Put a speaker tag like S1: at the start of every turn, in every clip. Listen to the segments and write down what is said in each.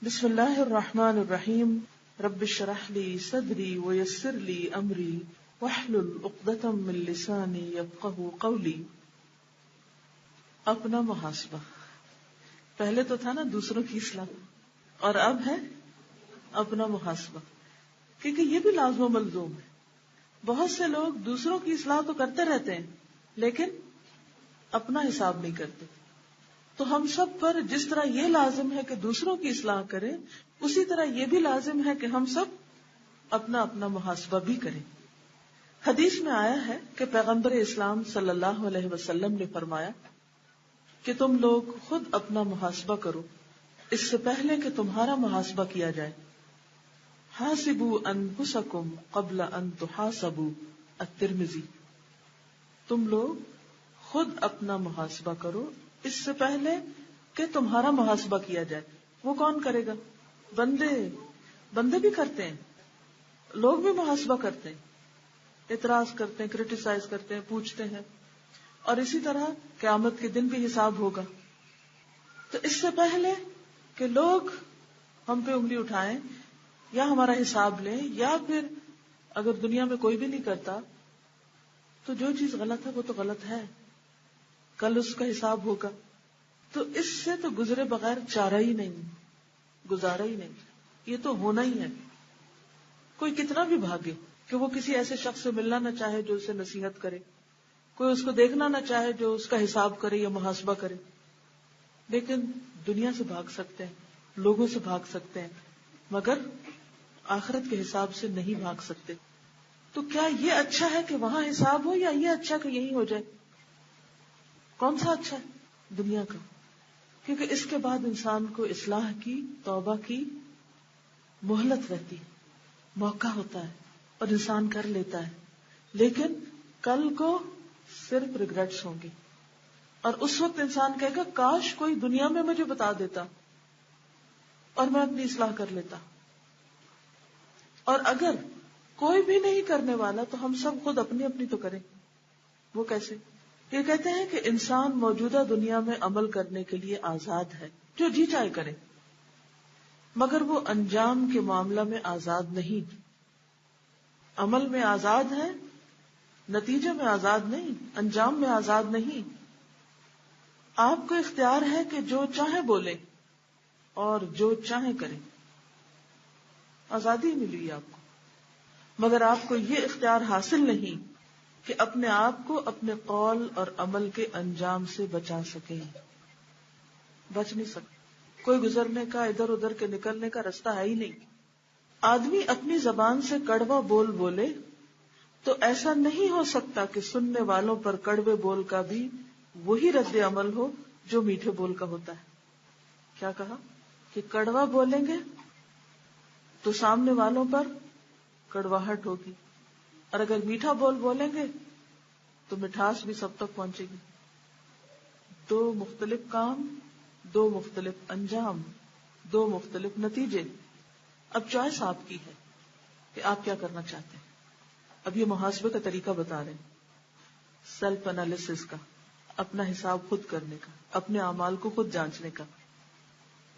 S1: بسم اللہ الرحمن الرحیم رب اشرح لی صدری ویسر لی امری واحلل عقدۃ من لسانی یفقہوا قولی. اپنا محاسبہ. پہلے تو تھا نا دوسروں کی اصلاح، اور اب ہے اپنا محاسبہ، کیونکہ یہ بھی لازم و ملزوم ہے. بہت سے لوگ دوسروں کی اصلاح تو کرتے رہتے ہیں لیکن اپنا حساب نہیں کرتے. تو ہم سب پر جس طرح یہ لازم ہے کہ دوسروں کی اصلاح کریں، اسی طرح یہ بھی لازم ہے کہ ہم سب اپنا اپنا محاسبہ بھی کریں. حدیث میں آیا ہے کہ پیغمبر اسلام صلی اللہ علیہ وسلم نے فرمایا کہ تم لوگ خود اپنا محاسبہ کرو اس سے پہلے کہ تمہارا محاسبہ کیا جائے. حاسبوا انفسکم قبل ان تحاسبوا، الترمذی. تم لوگ خود اپنا محاسبہ کرو اس سے پہلے کہ تمہارا محاسبہ کیا جائے. وہ کون کرے گا؟ بندے بھی کرتے ہیں، لوگ بھی محاسبہ کرتے ہیں، اعتراض کرتے ہیں، کرٹیسائز کرتے ہیں، پوچھتے ہیں، اور اسی طرح قیامت کے دن بھی حساب ہوگا. تو اس سے پہلے کہ لوگ ہم پہ انگلی اٹھائیں یا ہمارا حساب لیں، یا پھر اگر دنیا میں کوئی بھی نہیں کرتا تو جو چیز غلط ہے وہ تو غلط ہے، کل اس کا حساب ہوگا. تو اس سے تو گزرے بغیر چارہ ہی نہیں، گزارا ہی نہیں، یہ تو ہونا ہی ہے. کوئی کتنا بھی بھاگے کہ وہ کسی ایسے شخص سے ملنا نہ چاہے جو اسے نصیحت کرے، کوئی اس کو دیکھنا نہ چاہے جو اس کا حساب کرے یا محاسبہ کرے، لیکن دنیا سے بھاگ سکتے ہیں، لوگوں سے بھاگ سکتے ہیں، مگر آخرت کے حساب سے نہیں بھاگ سکتے. تو کیا یہ اچھا ہے کہ وہاں حساب ہو، یا یہ اچھا کہ یہی ہو جائے؟ کون سا اچھا ہے؟ دنیا کا. کیونکہ اس کے بعد انسان کو اصلاح کی، توبہ کی مہلت رہتی ہے، موقع ہوتا ہے اور انسان کر لیتا ہے. لیکن کل کو صرف ریگریٹس ہوں گے، اور اس وقت انسان کہے گا کاش کوئی دنیا میں مجھے بتا دیتا اور میں اپنی اصلاح کر لیتا. اور اگر کوئی بھی نہیں کرنے والا تو ہم سب خود اپنی اپنی تو کریں. وہ کیسے؟ یہ کہتے ہیں کہ انسان موجودہ دنیا میں عمل کرنے کے لیے آزاد ہے، جو جی چاہے کرے، مگر وہ انجام کے معاملہ میں آزاد نہیں. عمل میں آزاد ہے، نتیجے میں آزاد نہیں، انجام میں آزاد نہیں. آپ کو اختیار ہے کہ جو چاہے بولے اور جو چاہے کرے، آزادی ملی ہے آپ کو. مگر آپ کو یہ اختیار حاصل نہیں کہ اپنے آپ کو اپنے قول اور عمل کے انجام سے بچا سکیں. بچ نہیں سکتے. کوئی گزرنے کا، ادھر ادھر کے نکلنے کا راستہ ہے ہی نہیں. آدمی اپنی زبان سے کڑوا بول بولے تو ایسا نہیں ہو سکتا کہ سننے والوں پر کڑوے بول کا بھی وہی رد عمل ہو جو میٹھے بول کا ہوتا ہے. کیا کہا؟ کہ کڑوا بولیں گے تو سامنے والوں پر کڑواہٹ ہوگی، اور اگر میٹھا بول بولیں گے تو مٹھاس بھی سب تک پہنچے گی. دو مختلف کام، دو مختلف انجام، دو مختلف نتیجے. اب چوائس آپ کی ہے کہ آپ کیا کرنا چاہتے ہیں. اب یہ محاسبے کا طریقہ بتا رہے ہیں، سیلف انالیسس کا، اپنا حساب خود کرنے کا، اپنے اعمال کو خود جانچنے کا.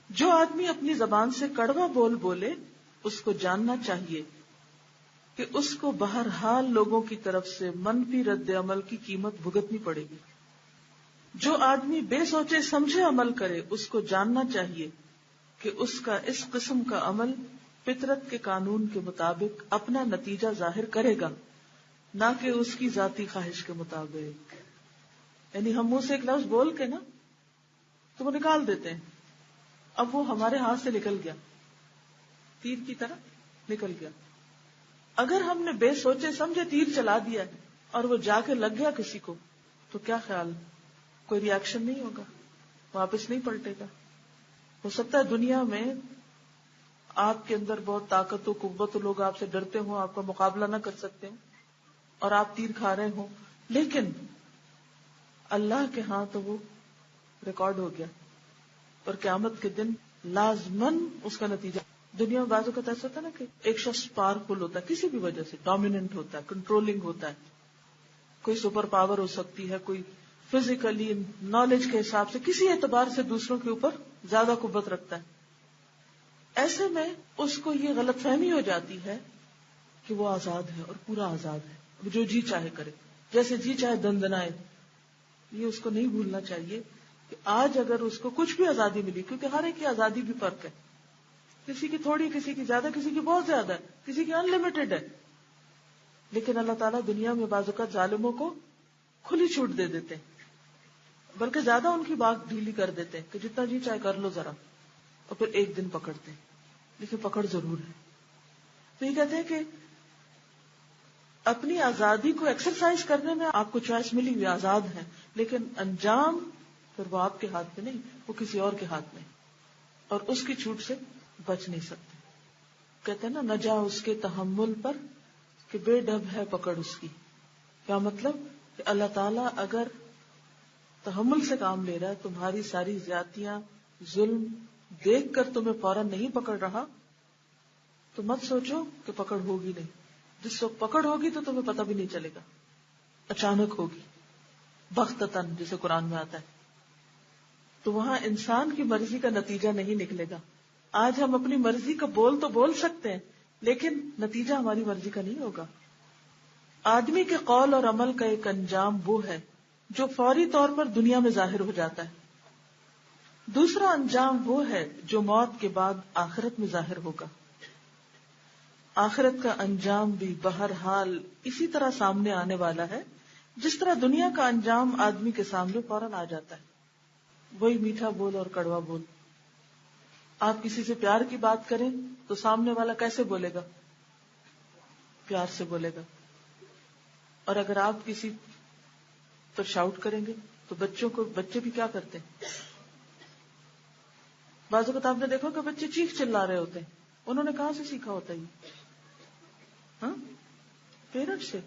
S1: جو آدمی اپنی زبان سے کڑوا بول بولے اس کو جاننا چاہیے کہ اس کو بہرحال لوگوں کی طرف سے منفی رد عمل کی قیمت بھگتنی پڑے گی. جو آدمی بے سوچے سمجھے عمل کرے اس کو جاننا چاہیے کہ اس کا اس قسم کا عمل فطرت کے قانون کے مطابق اپنا نتیجہ ظاہر کرے گا، نہ کہ اس کی ذاتی خواہش کے مطابق. یعنی ہم منہ سے ایک لفظ بول کے نا تو وہ نکال دیتے ہیں، اب وہ ہمارے ہاتھ سے نکل گیا، تیر کی طرح نکل گیا. اگر ہم نے بے سوچے سمجھے تیر چلا دیا اور وہ جا کے لگ گیا کسی کو، تو کیا خیال؟ کوئی ری ایکشن نہیں ہوگا، واپس نہیں پلٹے گا. ہو سکتا ہے دنیا میں آپ کے اندر بہت طاقت و قوت، لوگ آپ سے ڈرتے ہوں، آپ کا مقابلہ نہ کر سکتے ہوں اور آپ تیر کھا رہے ہوں، لیکن اللہ کے ہاں تو وہ ریکارڈ ہو گیا، اور قیامت کے دن لازمن اس کا نتیجہ. دنیا میں بعض اوقات ایسا ہوتا ہے نا کہ ایک شخص پاورفل ہوتا ہے، کسی بھی وجہ سے ڈومیننٹ ہوتا ہے، کنٹرولنگ ہوتا ہے، کوئی سپر پاور ہو سکتی ہے، کوئی فزیکلی نالج کے حساب سے کسی اعتبار سے دوسروں کے اوپر زیادہ قوت رکھتا ہے. ایسے میں اس کو یہ غلط فہمی ہو جاتی ہے کہ وہ آزاد ہے اور پورا آزاد ہے, وہ جو جی چاہے کرے, جیسے جی چاہے دندنائے. یہ اس کو نہیں بھولنا چاہیے کہ آج اگر اس کو کچھ بھی آزادی ملی, کیونکہ ہر ایک کی آزادی بھی فرق ہے, کسی کی تھوڑی, کسی کی زیادہ, کسی کی بہت زیادہ ہے, کسی کی انلمیٹڈ ہے, لیکن اللہ تعالیٰ دنیا میں بعض اوقات ظالموں کو کھلی چھوٹ دے دیتے ہیں, بلکہ زیادہ ان کی بات ڈھیلی کر دیتے ہیں کہ جتنا جی چاہے کر لو ذرا, اور پھر ایک دن پکڑتے ہیں, لیکن پکڑ ضرور ہے. تو یہ کہتے ہیں کہ اپنی آزادی کو ایکسرسائز کرنے میں آپ کو چوائس ملی ہوئی, آزاد ہے, لیکن انجام پھر وہ آپ کے ہاتھ میں نہیں, وہ کسی اور کے ہاتھ میں, اور اس کی چھوٹ سے بچ نہیں سکتے. کہتے ہیں نا, نہ جا اس کے تحمل پر کہ بے ڈب ہے پکڑ اس کی. کیا مطلب کہ اللہ تعالیٰ اگر تحمل سے کام لے رہا ہے, تمہاری ساری زیادتیاں, ظلم دیکھ کر تمہیں فوراً نہیں پکڑ رہا, تو مت سوچو کہ پکڑ ہوگی نہیں. جس وقت پکڑ ہوگی تو تمہیں پتہ بھی نہیں چلے گا, اچانک ہوگی, بغتتاً جسے قرآن میں آتا ہے. تو وہاں انسان کی مرضی کا نتیجہ نہیں نکلے گا. آج ہم اپنی مرضی کا بول تو بول سکتے ہیں, لیکن نتیجہ ہماری مرضی کا نہیں ہوگا. آدمی کے قول اور عمل کا ایک انجام وہ ہے جو فوری طور پر دنیا میں ظاہر ہو جاتا ہے. دوسرا انجام وہ ہے جو موت کے بعد آخرت میں ظاہر ہوگا. آخرت کا انجام بھی بہرحال اسی طرح سامنے آنے والا ہے جس طرح دنیا کا انجام آدمی کے سامنے فوراً آ جاتا ہے. وہی میٹھا بول اور کڑوا بول. آپ کسی سے پیار کی بات کریں تو سامنے والا کیسے بولے گا؟ پیار سے بولے گا. اور اگر آپ کسی پر شاؤٹ کریں گے تو بچے بھی کیا کرتے ہیں؟ بعض اوقات آپ نے دیکھا کہ بچے چیخ چلا رہے ہوتے ہیں, انہوں نے کہاں سے سیکھا ہوتا ہے؟ ہاں, پیرنٹس سے,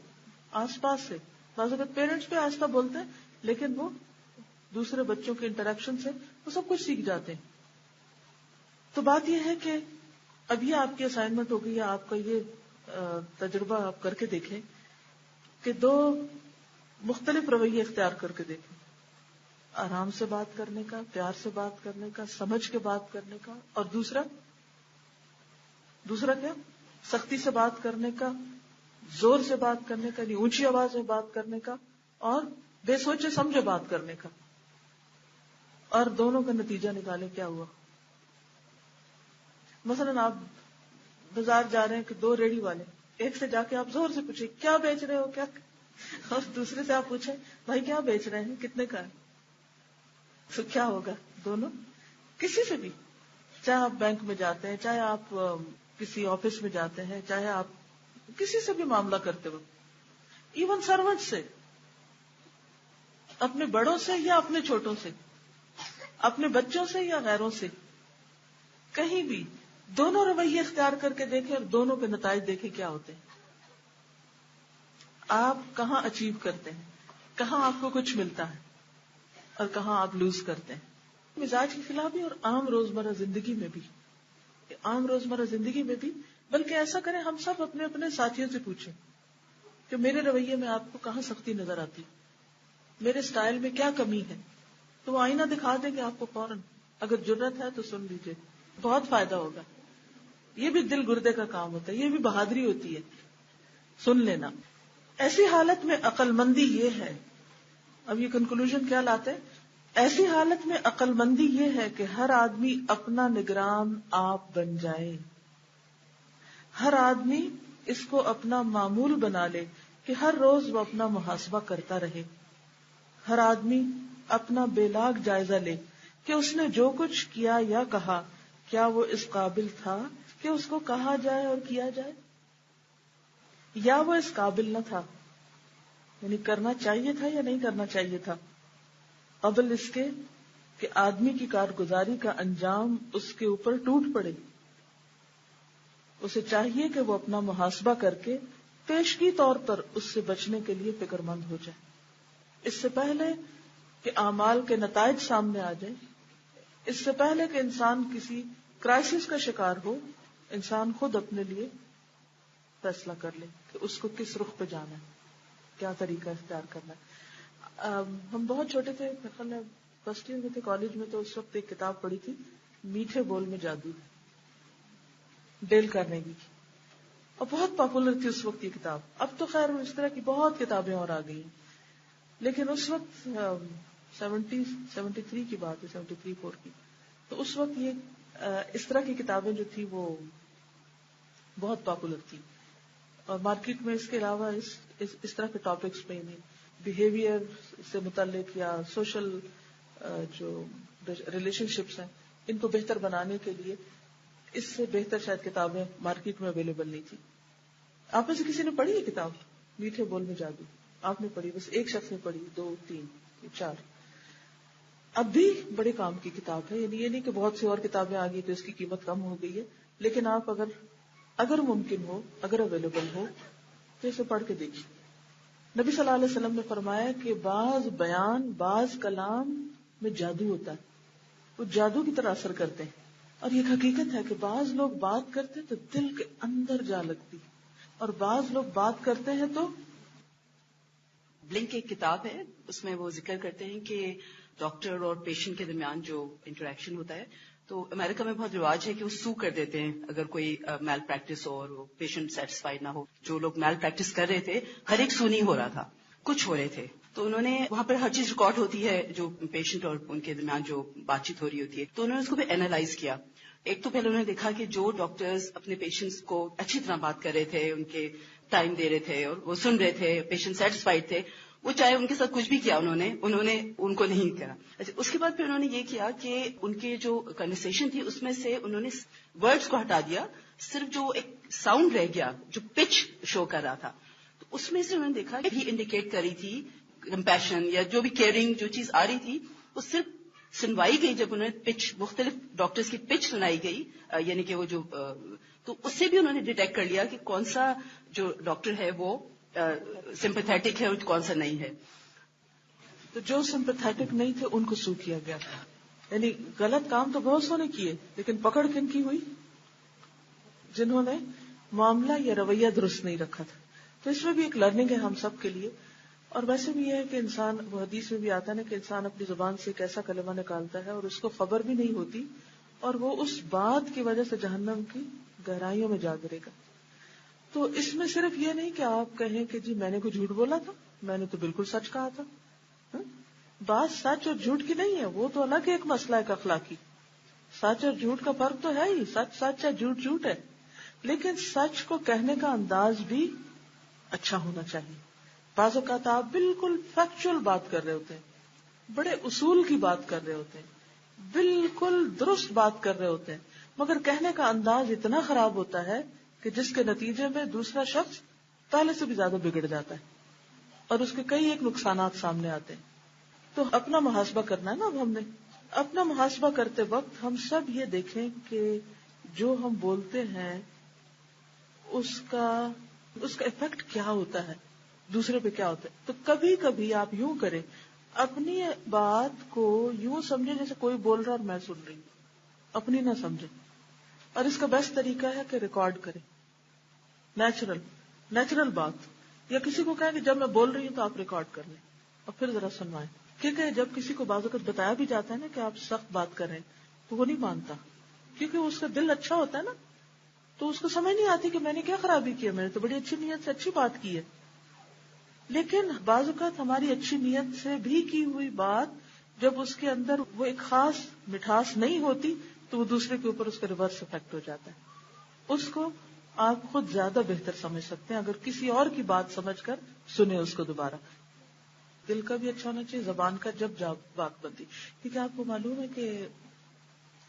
S1: آس پاس سے. بعض اوقات پیرنٹس پہ آہستہ بولتے ہیں, لیکن وہ دوسرے بچوں کے انٹریکشن سے وہ سب کچھ سیکھ جاتے ہیں. تو بات یہ ہے کہ اب یہ آپ کی اسائنمنٹ ہوگی, یا آپ کا یہ تجربہ آپ کر کے دیکھیں کہ دو مختلف رویے اختیار کر کے دیکھیں. آرام سے بات کرنے کا, پیار سے بات کرنے کا, سمجھ کے بات کرنے کا, اور دوسرا کیا, سختی سے بات کرنے کا, زور سے بات کرنے کا, یعنی اونچی آواز میں بات کرنے کا, اور بے سوچے سمجھے بات کرنے کا. اور دونوں کا نتیجہ نکالے کیا ہوا. مثلا آپ بازار جا رہے ہیں کہ دو ریڑھی والے, ایک سے جا کے آپ زور سے پوچھیں کیا بیچ رہے ہو کیا, اور دوسرے سے آپ پوچھیں بھائی کیا بیچ رہے ہیں, کتنے کا ہے, تو کیا ہوگا؟ دونوں, کسی سے بھی, چاہے آپ بینک میں جاتے ہیں, چاہے آپ کسی آفس میں جاتے ہیں, چاہے آپ کسی سے بھی معاملہ کرتے ہو, ایون سرونٹ سے, اپنے بڑوں سے یا اپنے چھوٹوں سے, اپنے بچوں سے یا غیروں سے, کہیں بھی دونوں رویے اختیار کر کے دیکھیں اور دونوں کے نتائج دیکھیں کیا ہوتے ہیں. آپ کہاں اچیو کرتے ہیں, کہاں آپ کو کچھ ملتا ہے, اور کہاں آپ لوز کرتے ہیں. مزاج کے خلاف بھی اور عام روزمرہ زندگی میں بھی, بلکہ ایسا کریں ہم سب اپنے اپنے ساتھیوں سے پوچھیں کہ میرے رویے میں آپ کو کہاں سختی نظر آتی, میرے سٹائل میں کیا کمی ہے, تو وہ آئینہ دکھا دیں گے آپ کو فوراً. اگر جرت ہے تو سن لیجئے, بہت فائدہ ہوگا. یہ بھی دل گردے کا کام ہوتا ہے, یہ بھی بہادری ہوتی ہے سن لینا. ایسی حالت میں عقل مندی یہ ہے, اب یہ کنکلوژن کیا لاتے ہیں, ایسی حالت میں عقل مندی یہ ہے کہ ہر آدمی اپنا نگران آپ بن جائے. ہر آدمی اس کو اپنا معمول بنا لے کہ ہر روز وہ اپنا محاسبہ کرتا رہے. ہر آدمی اپنا بے لاگ جائزہ لے کہ اس نے جو کچھ کیا یا کہا کیا وہ اس قابل تھا کہ اس کو کہا جائے اور کیا جائے, یا وہ اس قابل نہ تھا, یعنی کرنا چاہیے تھا یا نہیں کرنا چاہیے تھا, قبل اس کے کہ آدمی کی کارگزاری کا انجام اس کے اوپر ٹوٹ پڑے. اسے چاہیے کہ وہ اپنا محاسبہ کر کے پیشگی طور پر اس سے بچنے کے لیے فکر مند ہو جائے. اس سے پہلے کہ اعمال کے نتائج سامنے آ جائیں, اس سے پہلے کہ انسان کسی کرائسس کا شکار ہو, انسان خود اپنے لیے فیصلہ کر لے کہ اس کو کس رخ پہ جانا ہے, کیا طریقہ اختیار کرنا ہے. ہم بہت چھوٹے تھے, میرے خیال میں فرسٹ ایئر میں تھے کالج میں, تو اس وقت ایک کتاب پڑھی تھی, میٹھے بول میں جادو. ڈیل کارنیگی کی، اور بہت پاپولر تھی اس وقت یہ کتاب. اب تو خیر اس طرح کی بہت کتابیں اور آ گئی ہیں، لیکن اس وقت 73 کی بات ہے، 73-74 کی. تو اس وقت یہ اس طرح کی کتابیں جو تھی وہ بہت پاپولر تھی، اور مارکیٹ میں اس کے علاوہ اس طرح کے ٹاپکس پہ بیہیویئر سے متعلق یا سوشل جو ریلیشن شپس ہیں ان کو بہتر بنانے کے لیے اس سے بہتر شاید کتابیں مارکیٹ میں اویلیبل نہیں تھی. آپ میں سے کسی نے پڑھی ہے کتاب میٹھے بول میں جادو؟ آپ نے پڑھی؟ بس ایک شخص نے پڑھی، 2 3 4. اب بھی بڑے کام کی کتاب ہے، یعنی یہ نہیں کہ بہت سی اور کتابیں آ گئی تو اس کی قیمت کم ہو گئی ہے، لیکن آپ اگر ممکن ہو، اگر اویلیبل ہو تو اسے پڑھ کے دیکھیے. نبی صلی اللہ علیہ وسلم نے فرمایا کہ بعض بیان، بعض کلام میں جادو ہوتا ہے، وہ جادو کی طرح اثر کرتے ہیں. اور یہ حقیقت ہے کہ بعض لوگ بات کرتے ہیں تو دل کے اندر جا لگتی، اور بعض لوگ بات کرتے ہیں تو.
S2: بلنک ایک کتاب ہے، اس میں وہ ذکر کرتے ہیں کہ ڈاکٹر اور پیشنٹ کے درمیان جو انٹریکشن ہوتا ہے تو امریکہ میں بہت رواج ہے کہ وہ سو کر دیتے ہیں اگر کوئی میل پریکٹس ہو اور پیشنٹ سیٹسفائیڈ نہ ہو. جو لوگ میل پریکٹس کر رہے تھے ہر ایک سو نہیں ہو رہا تھا، کچھ ہو رہے تھے، تو انہوں نے وہاں پر ہر چیز ریکارڈ ہوتی ہے جو پیشنٹ اور ان کے درمیان جو بات چیت ہو رہی ہوتی ہے، تو انہوں نے اس کو بھی اینالائز کیا. ایک تو پہلے انہوں نے دیکھا کہ جو ڈاکٹرز اپنے پیشنٹس کو اچھی طرح بات کر رہے تھے، ان کے ٹائم دے رہے تھے اور وہ سن رہے تھے، پیشنٹ سیٹسفائیڈ تھے، وہ چاہے ان کے ساتھ کچھ بھی کیا انہوں نے ان کو نہیں کرا. اچھا، اس کے بعد پھر انہوں نے یہ کیا کہ ان کے جو کنورسیشن تھی اس میں سے انہوں نے ورڈز کو ہٹا دیا، صرف جو ایک ساؤنڈ رہ گیا جو پچ شو کر رہا تھا، تو اس میں سے انہوں نے دیکھا کہ انڈیکیٹ کر رہی تھی کمپیشن یا جو بھی کیئرنگ جو چیز آ رہی تھی وہ صرف سنوائی گئی. جب انہوں نے پچ، مختلف ڈاکٹرز کی پچ سنائی گئی، یعنی کہ وہ جو تو اس سے بھی انہوں نے ڈیٹیکٹ کر لیا کہ کون سا جو ڈاکٹر ہے وہ سمپیتھیٹک ہے اور کون سا نہیں ہے.
S1: تو جو سمپیتھیٹک نہیں تھے ان کو سو کیا گیا. یعنی غلط کام تو بہت سو نے کیے، لیکن پکڑ کن کی ہوئی؟ جنہوں نے معاملہ یا رویہ درست نہیں رکھا تھا. تو اس میں بھی ایک لرننگ ہے ہم سب کے لیے. اور ویسے بھی یہ ہے کہ انسان، وہ حدیث میں بھی آتا ہے نا کہ انسان اپنی زبان سے ایک ایسا کلمہ نکالتا ہے اور اس کو خبر بھی نہیں ہوتی، اور وہ اس بات کی وجہ سے جہنم کی گہرائیوں میں جا گرے گا. تو اس میں صرف یہ نہیں کہ آپ کہیں کہ جی میں نے کوئی جھوٹ بولا تھا، میں نے تو بالکل سچ کہا تھا. بات سچ اور جھوٹ کی نہیں ہے، وہ تو الگ ایک مسئلہ ہے اخلاقی. سچ اور جھوٹ کا فرق تو ہے ہی، سچ سچ ہے، جھوٹ جھوٹ ہے. لیکن سچ کو کہنے کا انداز بھی اچھا ہونا چاہیے. بعض اوقات آپ بالکل فیکچوئل بات کر رہے ہوتے ہیں، بڑے اصول کی بات کر رہے ہوتے ہیں، بالکل درست بات کر رہے ہوتے ہیں، مگر کہنے کا انداز اتنا خراب ہوتا ہے کہ جس کے نتیجے میں دوسرا شخص پہلے سے بھی زیادہ بگڑ جاتا ہے اور اس کے کئی ایک نقصانات سامنے آتے ہیں. تو اپنا محاسبہ کرنا ہے نا. اب ہم نے اپنا محاسبہ کرتے وقت ہم سب یہ دیکھیں کہ جو ہم بولتے ہیں اس کا افیکٹ کیا ہوتا ہے، دوسرے پہ کیا ہوتا ہے. تو کبھی کبھی آپ یوں کریں، اپنی بات کو یوں سمجھیں جیسے کوئی بول رہا اور میں سن رہی ہوں، اپنی نہ سمجھیں. اور اس کا بیسٹ طریقہ ہے کہ ریکارڈ کریں، نیچرل بات. یا کسی کو کہیں کہ جب میں بول رہی ہوں تو آپ ریکارڈ کر لیں اور پھر ذرا سنوائیں. کیونکہ جب کسی کو بعض اوقات بتایا بھی جاتا ہے نا کہ آپ سخت بات کر رہے ہیں تو وہ نہیں مانتا، کیونکہ اس کا دل اچھا ہوتا ہے نا، تو اس کو سمجھ نہیں آتی کہ میں نے کیا خرابی کی ہے، میں نے تو بڑی اچھی نیت سے اچھی بات کی ہے. لیکن بعض اوقات ہماری اچھی نیت سے بھی کی ہوئی بات جب اس کے اندر وہ ایک خاص مٹھاس نہیں ہوتی تو وہ دوسرے کے اوپر اس کا ریورس افیکٹ ہو جاتا ہے. اس کو آپ خود زیادہ بہتر سمجھ سکتے ہیں اگر کسی اور کی بات سمجھ کر سنیں اس کو دوبارہ. دل کا بھی اچھا ہونا چاہیے، زبان کا جب بات بنتی، کیونکہ آپ کو معلوم ہے کہ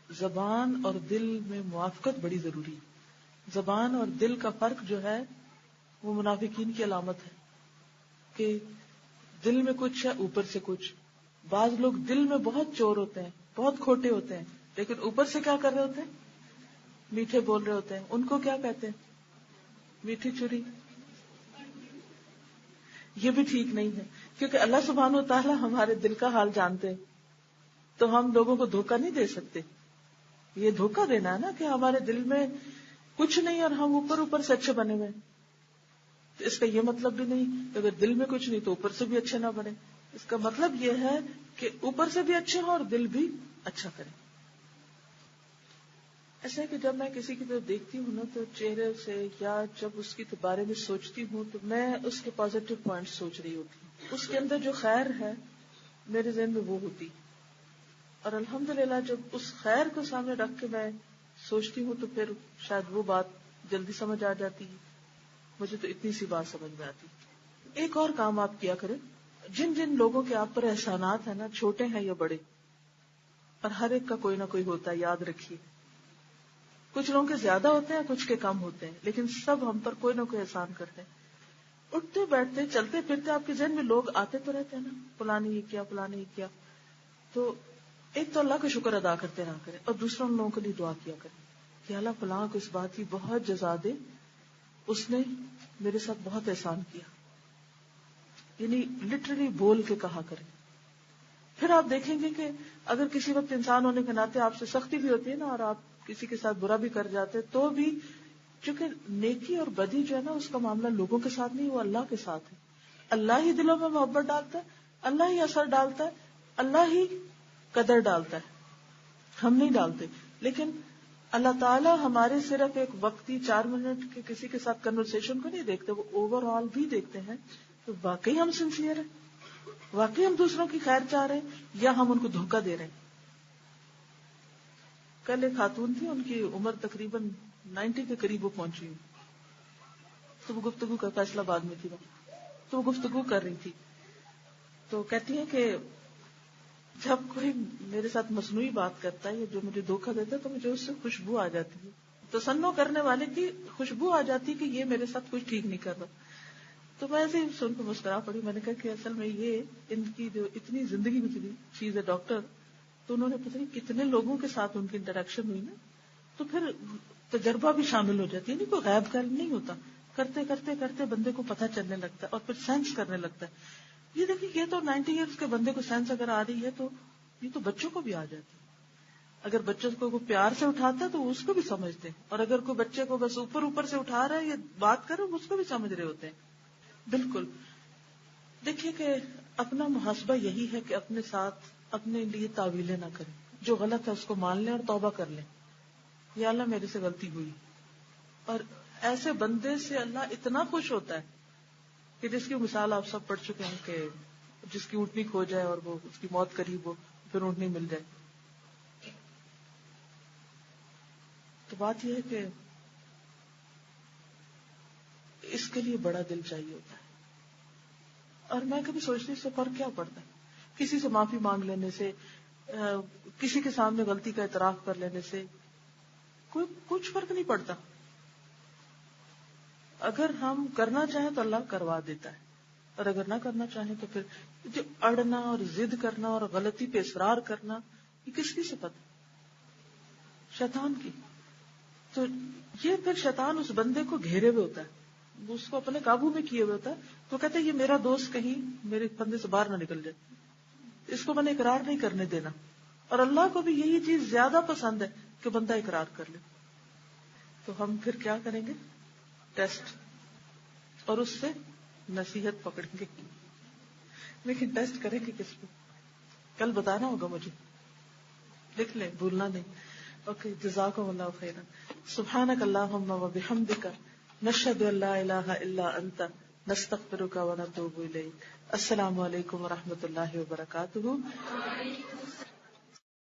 S1: زبان اور دل میں موافقت بڑی ضروری ہے. زبان اور دل کا فرق جو ہے وہ منافقین کی علامت ہے کہ دل میں کچھ ہے اوپر سے کچھ. بعض لوگ دل میں بہت چور ہوتے ہیں، بہت کھوٹے ہوتے ہیں، لیکن اوپر سے کیا کر رہے ہوتے ہیں؟ میٹھے بول رہے ہوتے ہیں. ان کو کیا کہتے ہیں؟ میٹھی چوری. یہ بھی ٹھیک نہیں ہے، کیونکہ اللہ سبحانہ و تعالیٰ ہمارے دل کا حال جانتے ہیں، تو ہم لوگوں کو دھوکہ نہیں دے سکتے. یہ دھوکہ دینا ہے نا کہ ہمارے دل میں کچھ نہیں اور ہم اوپر اوپر سے اچھے بنے ہوئے. تو اس کا یہ مطلب بھی نہیں کہ اگر دل میں کچھ نہیں تو اوپر سے بھی اچھے نہ بنے. اس کا مطلب یہ ہے کہ اوپر سے بھی اچھے ہوں اور دل بھی اچھا کریں. ایسا ہے کہ جب میں کسی کی طرف دیکھتی ہوں نا تو چہرے سے یا جب اس کے بارے میں سوچتی ہوں تو میں اس کے پازیٹیو پوائنٹ سوچ رہی ہوتی ہوں. اس کے اندر جو خیر ہے میرے ذہن میں وہ ہوتی. اور الحمدللہ جب اس خیر کو سامنے رکھ کے میں سوچتی ہوں تو پھر شاید وہ بات جلدی سمجھ آ جاتی ہے. مجھے تو اتنی سی بات سمجھ میں آتی. ایک اور کام آپ کیا کریں, جن جن لوگوں کے آپ پر احسانات ہیں نا, چھوٹے ہیں یا بڑے, اور ہر ایک کا کوئی نہ کوئی ہوتا ہے, یاد رکھیے. کچھ لوگوں کے زیادہ ہوتے ہیں, کچھ کے کم ہوتے ہیں, لیکن سب ہم پر کوئی نہ کوئی احسان کرتے ہیں. اٹھتے بیٹھتے چلتے پھرتے آپ کے ذہن میں لوگ آتے تو رہتے ہیں نا, فلاں یہ کیا فلاں یہ کیا. تو ایک تو اللہ کا شکر ادا کرتے رہا کریں, اور دوسرا ان لوگوں کے لیے دعا کیا کریں کہ اللہ فلاں کو اس بات کی بہت جزا دے, اس نے میرے ساتھ بہت احسان کیا. یعنی لٹرلی بول کے کہا کریں. پھر آپ دیکھیں گے کہ اگر کسی وقت انسان ہونے کے ناطے آپ سے سختی بھی ہوتی ہے نا, اور آپ کسی کے ساتھ برا بھی کر جاتے, تو بھی چونکہ نیکی اور بدی جو ہے نا اس کا معاملہ لوگوں کے ساتھ نہیں, وہ اللہ کے ساتھ ہے. اللہ ہی دلوں میں محبت ڈالتا ہے, اللہ ہی اثر ڈالتا ہے, اللہ ہی قدر ڈالتا ہے, ہم نہیں ڈالتے. لیکن اللہ تعالیٰ ہمارے صرف ایک وقتی 4 منٹ کے کسی کے ساتھ کنورسیشن کو نہیں دیکھتے, وہ اوور آل بھی دیکھتے ہیں. تو واقعی ہم سنسیئر ہیں, واقعی ہم دوسروں کی خیر چاہ رہے ہیں, یا ہم ان کو دھوکہ دے رہے ہیں. کل ایک خاتون تھی, ان کی عمر تقریباً 90 کے قریب وہ پہنچی ہوئی, تو وہ گفتگو کا فیصلہ بعد میں تھی, تو وہ گفتگو کر رہی تھی. تو کہتی ہے کہ جب کوئی میرے ساتھ مصنوعی بات کرتا ہے یا جو مجھے دھوکہ دیتا ہے تو مجھے اس سے خوشبو آ جاتی ہے, تصنع کرنے والے کی خوشبو آ جاتی ہے کہ یہ میرے ساتھ کچھ ٹھیک نہیں کر رہا. تو میں ایسے ہی سن کے مسکرا پڑی. میں نے کہا کہ اصل میں یہ ان کی جو اتنی زندگی گزری, چیز ہے ڈاکٹر, تو انہوں نے پتہ نہیں کتنے لوگوں کے ساتھ ان کی انٹریکشن ہوئی نا, تو پھر تجربہ بھی شامل ہو جاتی ہے. نہیں کوئی غیب کا نہیں ہوتا, کرتے کرتے کرتے بندے کو پتہ چلنے لگتا ہے اور پھر سینس کرنے لگتا ہے. یہ دیکھیں, یہ تو 90 ایئرس کے بندے کو سینس اگر آ رہی ہے تو یہ تو بچوں کو بھی آ جاتی ہے. اگر بچوں کو کوئی پیار سے اٹھاتا ہے تو اس کو بھی سمجھتے ہیں, اور اگر کوئی بچے کو بس اوپر اوپر سے اٹھا رہا ہے یا بات کر رہا ہے اس کو بھی سمجھ رہے ہوتے ہیں. بالکل. دیکھیے کہ اپنا محاسبہ یہی ہے کہ اپنے ساتھ اپنے لیے تعویلیں نہ کریں, جو غلط ہے اس کو مان لیں اور توبہ کر لیں, یا اللہ میرے سے غلطی ہوئی. اور ایسے بندے سے اللہ اتنا خوش ہوتا ہے کہ جس کی مثال آپ سب پڑھ چکے ہیں کہ جس کی اونٹنی کھو جائے اور وہ اس کی موت قریب ہو, پھر اونٹنی مل جائے. تو بات یہ ہے کہ اس کے لیے بڑا دل چاہیے ہوتا ہے. اور میں کبھی سوچتی اس سے فرق کیا پڑتا ہے, کسی سے معافی مانگ لینے سے, کسی کے سامنے غلطی کا اعتراف کر لینے سے کوئی کچھ فرق نہیں پڑتا. اگر ہم کرنا چاہیں تو اللہ کروا دیتا ہے, اور اگر نہ کرنا چاہیں تو پھر جو اڑنا اور ضد کرنا اور غلطی پہ اصرار کرنا, یہ کس کی صفت ہے؟ شیطان کی. تو یہ پھر شیطان اس بندے کو گھیرے ہوئے ہوتا ہے, وہ اس کو اپنے قابو میں کیے ہوئے ہوتا ہے. تو کہتے ہیں یہ میرا دوست کہیں میرے پندے سے باہر نہ نکل جائے, اس کو میں نے اقرار نہیں کرنے دینا. اور اللہ کو بھی یہی چیز زیادہ پسند ہے کہ بندہ اقرار کر لے. تو ہم پھر کیا کریں گے؟ ٹیسٹ, اور اس سے نصیحت پکڑیں گے. لیکن ٹیسٹ کریں گے کس کو؟ کل بتانا ہوگا مجھے, لکھ لیں, بھولنا نہیں. اوکے, جزاکم اللہ خیرا. سبحانک اللہم و بحمدک, نشہد ان لا الہ الا انت, نستغفرک و نتوب الیک. السلام علیکم و رحمۃ اللہ وبرکاتہ.